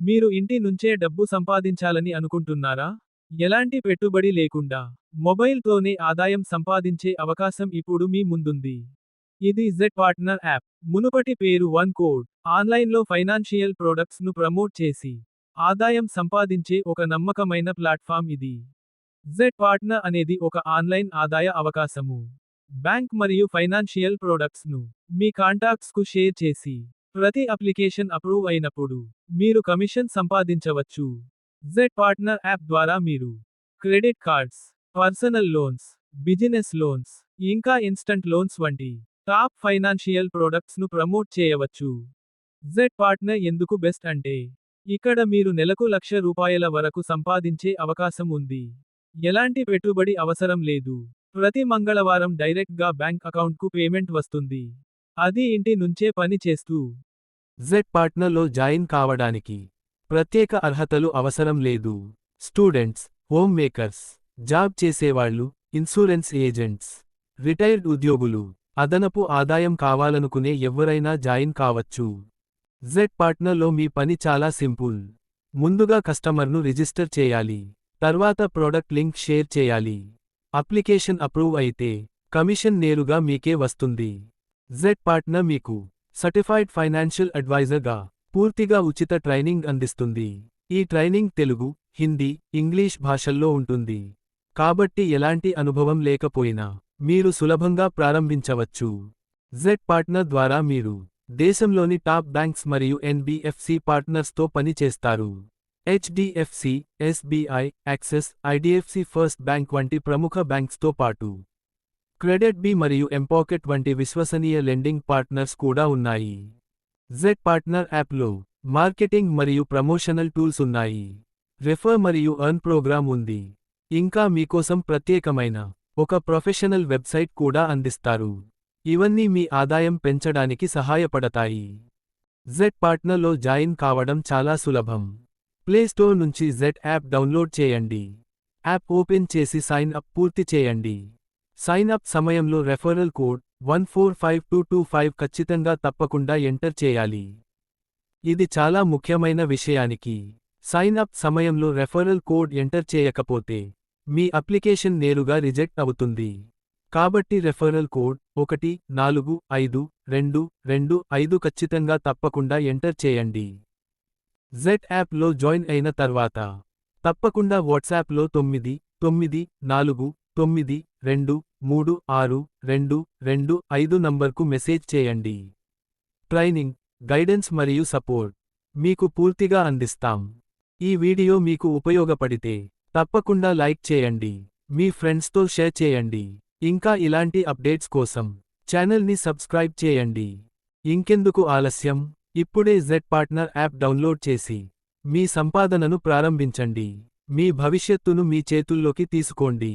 మీరు ఇంటి నుంచే డబ్బు సంపాదించాలని అనుకుంటున్నారా? ఎలాంటి పెట్టుబడి లేకుండా, మొబైల్తోనే ఆదాయం సంపాదించే అవకాశం ఇప్పుడు మీ ముందుంది. ఇది జెడ్ పార్ట్నర్ యాప్. మునుపటి పేరు వన్ కోడ్. ఆన్లైన్లో ఫైనాన్షియల్ ప్రొడక్ట్స్ ను ప్రమోట్ చేసి, ఆదాయం సంపాదించే ఒక నమ్మకమైన ప్లాట్ఫామ్ ఇది. జెడ్ పార్ట్నర్ అనేది ఒక ఆన్లైన్ ఆదాయ అవకాశము. బ్యాంక్ మరియు ఫైనాన్షియల్ ప్రొడక్ట్స్ ను మీ కాంటాక్ట్స్ కు షేర్ చేసి, ప్రతి అప్లికేషన్ అప్రూవ్ అయినప్పుడు, మీరు కమిషన్ సంపాదించవచ్చు. జెడ్ పార్ట్నర్ యాప్ ద్వారా మీరు credit cards, personal loans, business loans, ఇంకా ఇన్స్టంట్ లోన్స్ వంటి టాప్ ఫైనాన్షియల్ ప్రొడక్ట్స్ ను ప్రమోట్ చేయవచ్చు. జెడ్ పార్ట్నర్ ఎందుకు బెస్ట్ అంటే, ఇక్కడ మీరు నెలకు ₹1,00,000 వరకు సంపాదించే అవకాశం ఉంది. ఎలాంటి పెట్టుబడి అవసరం లేదు. ప్రతి మంగళవారం డైరెక్ట్ గా బ్యాంక్ అకౌంట్కు పేమెంట్ వస్తుంది. అది ఇంటి నుంచే పని చేస్తూ. జెడ్ పార్ట్నర్లో జాయిన్ కావడానికి ప్రత్యేక అర్హతలు అవసరం లేదు. స్టూడెంట్స్, హోమ్ మేకర్స్, జాబ్ చేసేవాళ్లు, ఇన్సూరెన్స్ ఏజెంట్స్, రిటైర్డ్ ఉద్యోగులు, అదనపు ఆదాయం కావాలనుకునే ఎవ్వరైనా జాయిన్ కావచ్చు. జెడ్ పార్ట్నర్లో మీ పని చాలా సింపుల్. ముందుగా కస్టమర్ను రిజిస్టర్ చేయాలి. తర్వాత ప్రోడక్ట్ లింక్ షేర్ చేయాలి. అప్లికేషన్ అప్రూవ్ అయితే, కమిషన్ నేరుగా మీకే వస్తుంది. జెడ్ పార్ట్నర్ మీకు సర్టిఫైడ్ ఫైనాన్షియల్ అడ్వైజర్గా పూర్తిగా ఉచిత ట్రైనింగ్ అందిస్తుంది. ఈ ట్రైనింగ్ తెలుగు, హిందీ, ఇంగ్లీష్ భాషల్లో ఉంటుంది. కాబట్టి ఎలాంటి అనుభవం లేకపోయినా మీరు సులభంగా ప్రారంభించవచ్చు. జెడ్ పార్ట్నర్ ద్వారా మీరు దేశంలోని టాప్ బ్యాంక్స్ మరియు ఎన్బిఎఫ్సి పార్ట్నర్స్తో పని చేస్తారు. HDFC, SBI, axis, IDFC first bank వంటి ప్రముఖ బ్యాంక్స్తో పాటు క్రెడిట్ బి మరియు ఎంపాకెట్ వంటి విశ్వసనీయ లెండింగ్ పార్ట్నర్స్ కూడా ఉన్నాయి. జెడ్ పార్ట్నర్ యాప్లో మార్కెటింగ్ మరియు ప్రమోషనల్ టూల్స్ ఉన్నాయి. రెఫర్ మరియు ఎర్న్ ప్రోగ్రామ్ ఉంది. ఇంకా మీకోసం ప్రత్యేకమైన ఒక ప్రొఫెషనల్ వెబ్సైట్ కూడా అందిస్తారు. ఇవన్నీ మీ ఆదాయం పెంచడానికి సహాయపడతాయి. జెడ్ పార్ట్నర్లో జాయిన్ కావడం చాలా సులభం. ప్లే స్టోర్ నుంచి జెడ్ యాప్ డౌన్లోడ్ చేయండి. యాప్ ఓపెన్ చేసి సైన్ అప్ పూర్తి చేయండి. సైన్ అప్ సమయంలో రెఫరల్ కోడ్ 145225 ఖచ్చితంగా తప్పకుండా ఎంటర్ చేయాలి. ఇది చాలా ముఖ్యమైన విషయానికి. సైన్ అప్ సమయంలో రెఫరల్ కోడ్ ఎంటర్ చేయకపోతే, మీ అప్లికేషన్ నేరుగా రిజెక్ట్ అవుతుంది. కాబట్టి రెఫరల్ కోడ్ 145225 ఖచ్చితంగా తప్పకుండా ఎంటర్ చేయండి. జెడ్ యాప్లో జాయిన్ అయిన తర్వాత, తప్పకుండా వాట్సాప్లో 994992362225 నంబర్కు మెసేజ్ చేయండి. ట్రైనింగ్, గైడెన్స్ మరియు సపోర్ట్ మీకు పూర్తిగా అందిస్తాం. ఈ వీడియో మీకు ఉపయోగపడితే తప్పకుండా లైక్ చేయండి, మీ ఫ్రెండ్స్తో షేర్ చేయండి. ఇంకా ఇలాంటి అప్డేట్స్ కోసం ఛానల్ని సబ్స్క్రైబ్ చేయండి. ఇంకెందుకు ఆలస్యం, ఇప్పుడే జెడ్ పార్ట్నర్ యాప్ డౌన్లోడ్ చేసి మీ సంపాదనను ప్రారంభించండి. మీ భవిష్యత్తును మీ చేతుల్లోకి తీసుకోండి.